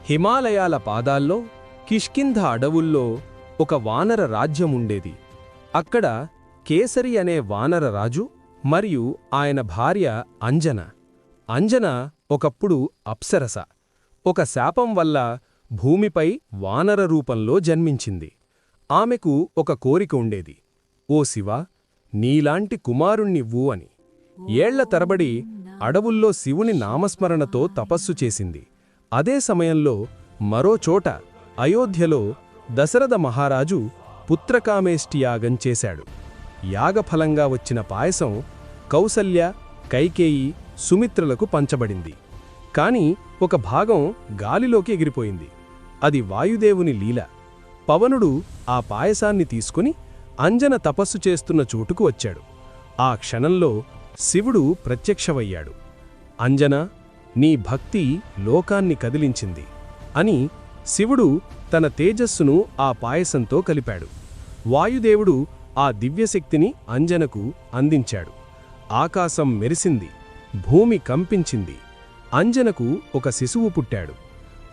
హిమాలయాల పాదాల్లో కిష్కింధ అడవుల్లో ఒక వానర రాజ్యముండేది. అక్కడ కేసరి అనే వానర రాజు మరియు ఆయన భార్య అంజన. అంజన ఒకప్పుడు అప్సరస. ఒక శాపం వల్ల భూమిపై వానర రూపంలో జన్మించింది. ఆమెకు ఒక కోరిక ఉండేది. ఓ శివా, నీలాంటి కుమారుణ్ణివ్వు అని. ఏళ్ల తరబడి అడవుల్లో శివుని నామస్మరణతో తపస్సు చేసింది. అదే సమయంలో మరోచోట అయోధ్యలో దశరథ మహారాజు పుత్రకామేష్టియాగం చేశాడు. యాగఫలంగా వచ్చిన పాయసం కౌసల్య, కైకేయి, సుమిత్రలకు పంచబడింది. కాని ఒక భాగం గాలిలోకి ఎగిరిపోయింది. అది వాయుదేవుని లీల. పవనుడు ఆ పాయసాన్ని తీసుకుని అంజన తపస్సు చేస్తున్న చోటుకు వచ్చాడు. ఆ క్షణంలో శివుడు ప్రత్యక్షమయ్యాడు. అంజనా, నీ భక్తి లోకాన్ని కదిలించింది అని శివుడు తన తేజస్సును ఆ పాయసంతో కలిపాడు. వాయుదేవుడు ఆ దివ్యశక్తిని అంజనకు అందించాడు. ఆకాశం మెరిసింది, భూమి కంపించింది. అంజనకు ఒక శిశువు పుట్టాడు.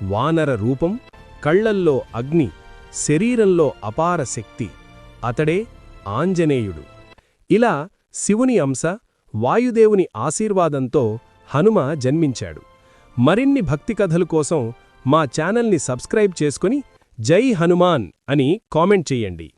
వానర రూపం, కళ్లల్లో అగ్ని, శరీరంలో అపార శక్తి. అతడే ఆంజనేయుడు. ఇలా శివుని అంశ, వాయుదేవుని ఆశీర్వాదంతో హనుమ జన్మించాడు. మరిన్ని భక్తి కథలు కోసం మా ఛానల్ని సబ్స్క్రైబ్ చేసుకుని జై హనుమాన్ అని కామెంట్ చెయ్యండి.